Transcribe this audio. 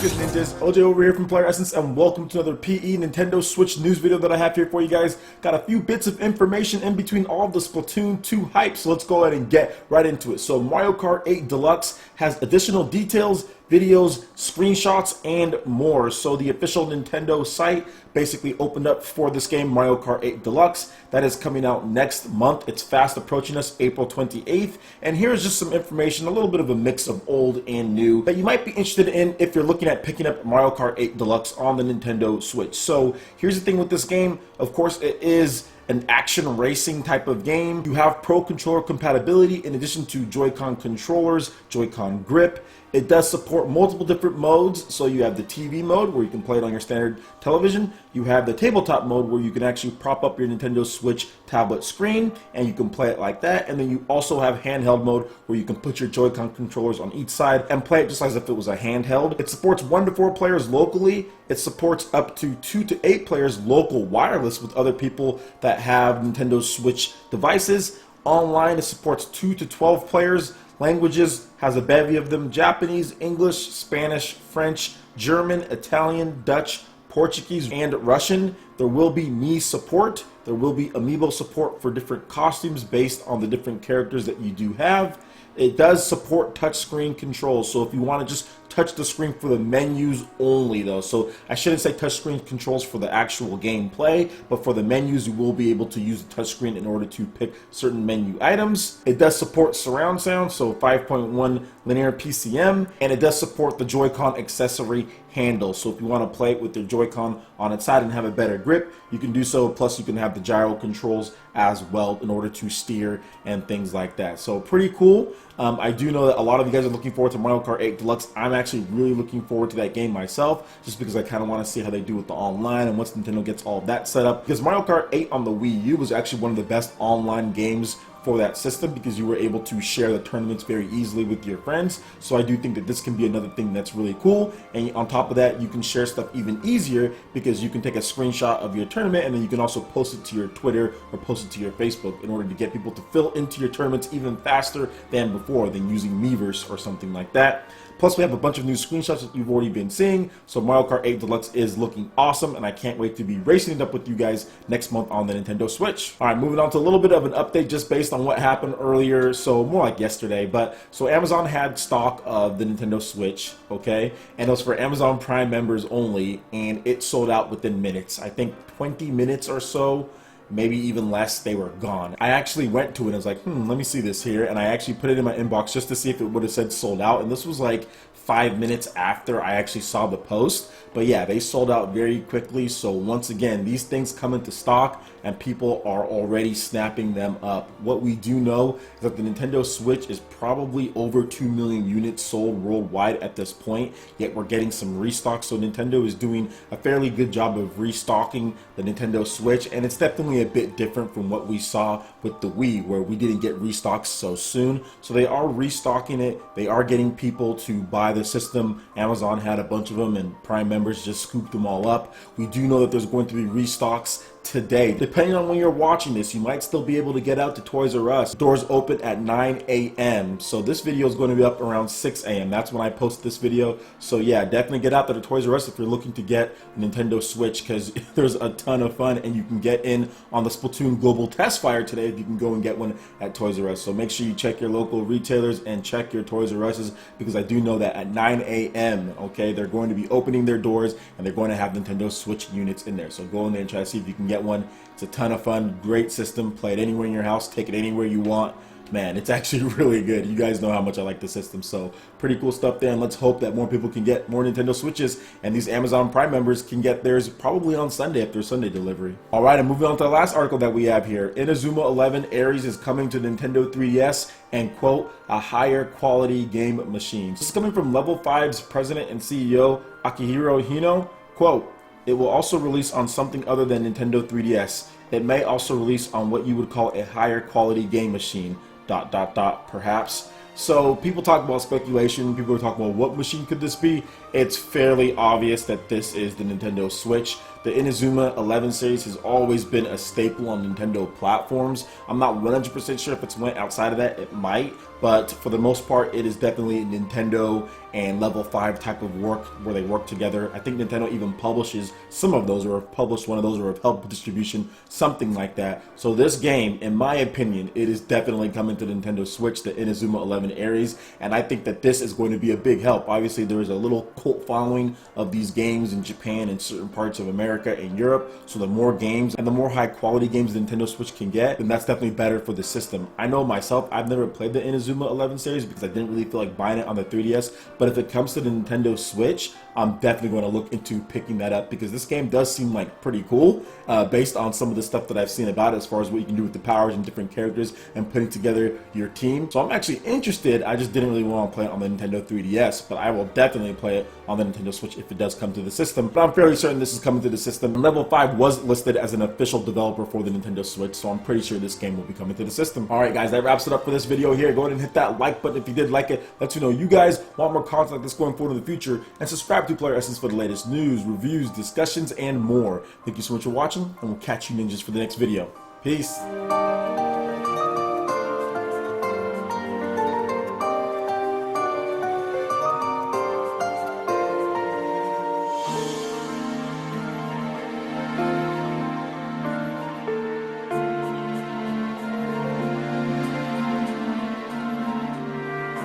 Good ninjas, OJ over here from PlayerEssence, and welcome to another PE Nintendo Switch news video that I have here for you guys. Got a few bits of information in between all of the Splatoon 2 hype, so let's go ahead and get right into it. So Mario Kart 8 Deluxe has additional details, videos, screenshots, and more. So the official Nintendo site basically opened up for this game, Mario Kart 8 Deluxe. That is coming out next month. It's fast approaching us, April 28th. And here's just some information, a little bit of a mix of old and new that you might be interested in if you're looking at picking up Mario Kart 8 Deluxe on the Nintendo Switch. So here's the thing with this game. Of course, it is an action racing type of game. You have Pro Controller compatibility in addition to Joy-Con controllers, Joy-Con grip. It does support multiple different modes. So you have the TV mode where you can play it on your standard television. You have the tabletop mode where you can actually prop up your Nintendo Switch tablet screen and you can play it like that. And then you also have handheld mode where you can put your Joy-Con controllers on each side and play it just as if it was a handheld. It supports 1 to 4 players locally. It supports up to 2 to 8 players local wireless with other people that have Nintendo Switch devices. Online, it supports 2 to 12 players. Languages has a bevy of them: Japanese, English, Spanish, French, German, Italian, Dutch, Portuguese, and Russian. There will be Mii support. There will be amiibo support for different costumes based on the different characters that you do have. It does support touchscreen controls, so if you want to just touch the screen for the menus only though. So I shouldn't say touchscreen controls for the actual gameplay, but for the menus you will be able to use the touchscreen in order to pick certain menu items. It does support surround sound, so 5.1 linear PCM, and it does support the Joy-Con accessory handle. So if you want to play it with your Joy-Con on its side and have a better grip, you can do so. Plus you can have the gyro controls as well in order to steer and things like that. So pretty cool. I do know that a lot of you guys are looking forward to Mario Kart 8 Deluxe. I'm actually really looking forward to that game myself, just because I kind of want to see how they do with the online and once Nintendo gets all of that set up. Because Mario Kart 8 on the Wii U was actually one of the best online games for that system, because you were able to share the tournaments very easily with your friends. So I do think that this can be another thing that's really cool. And on top of that, you can share stuff even easier because you can take a screenshot of your tournament and then you can also post it to your Twitter or post it to your Facebook in order to get people to fill into your tournaments even faster than before, than using Miiverse or something like that. Plus, we have a bunch of new screenshots that you've already been seeing. So Mario Kart 8 Deluxe is looking awesome, and I can't wait to be racing it up with you guys next month on the Nintendo Switch. All right, moving on to a little bit of an update just based on what happened earlier, so more like yesterday. But so Amazon had stock of the Nintendo Switch, okay? And it was for Amazon Prime members only, and it sold out within minutes. I think 20 minutes or so. Maybe even less, they were gone. I actually went to it and I was like, let me see this here. And I actually put it in my inbox just to see if it would have said sold out. And this was like 5 minutes after I actually saw the post. But yeah, they sold out very quickly. So once again, these things come into stock and people are already snapping them up. What we do know is that the Nintendo Switch is probably over 2 million units sold worldwide at this point, yet we're getting some restock. So Nintendo is doing a fairly good job of restocking the Nintendo Switch, and it's definitely a bit different from what we saw with the Wii, where we didn't get restocks so soon. So they are restocking it. They are getting people to buy the system. Amazon had a bunch of them and Prime members just scooped them all up. We do know that there's going to be restocks today. Depending on when you're watching this, you might still be able to get out to Toys R Us. Doors open at 9 a.m. So this video is going to be up around 6 a.m. That's when I post this video. So yeah, definitely get out there to Toys R Us if you're looking to get a Nintendo Switch, because there's a ton of fun and you can get in on the Splatoon Global Test Fire today if you can go and get one at Toys R Us. So make sure you check your local retailers and check your Toys R Us's, because I do know that at 9 a.m. okay, they're going to be opening their doors and they're going to have Nintendo Switch units in there. So go in there and try to see if you can get one. It's a ton of fun, great system. Play it anywhere in your house, take it anywhere you want. Man, it's actually really good. You guys know how much I like the system, so pretty cool stuff there. And let's hope that more people can get more Nintendo Switches, and these Amazon Prime members can get theirs probably on Sunday if there's Sunday delivery. All right, and moving on to the last article that we have here. Inazuma 11 Aries is coming to Nintendo 3DS and, quote, a higher quality game machine. This is coming from Level 5's president and CEO, Akihiro Hino. Quote, it will also release on something other than Nintendo 3DS. It may also release on what you would call a higher quality game machine, ... perhaps. So people talk about speculation, people are talking about what machine could this be. It's fairly obvious that this is the Nintendo Switch. The Inazuma 11 series has always been a staple on Nintendo platforms. I'm not 100% sure if it's went outside of that, it might, but for the most part it is definitely Nintendo, and level 5 type of work where they work together. I think Nintendo even publishes some of those, or have published one of those, or have helped distribution, something like that. So this game, in my opinion, it is definitely coming to the Nintendo Switch, the Inazuma 11 Aries, and I think that this is going to be a big help. Obviously, there is a little cult following of these games in Japan and certain parts of America and Europe, so the more games and the more high quality games the Nintendo Switch can get, then that's definitely better for the system. I know myself, I've never played the Inazuma 11 series because I didn't really feel like buying it on the 3DS, but if it comes to the Nintendo Switch, I'm definitely going to look into picking that up because this game does seem like pretty cool based on some of the stuff that I've seen about it, as far as what you can do with the powers and different characters and putting together your team. So I'm actually interested. I just didn't really want to play it on the Nintendo 3DS, but I will definitely play it on the Nintendo Switch if it does come to the system. But I'm fairly certain this is coming to the system. Level 5 was listed as an official developer for the Nintendo Switch, so I'm pretty sure this game will be coming to the system. Alright guys, that wraps it up for this video here. Go ahead and hit that like button if you did like it. Let you know you guys want more content like this going forward in the future, and subscribe to PlayerEssence for the latest news, reviews, discussions, and more. Thank you so much for watching, and we'll catch you ninjas for the next video. Peace.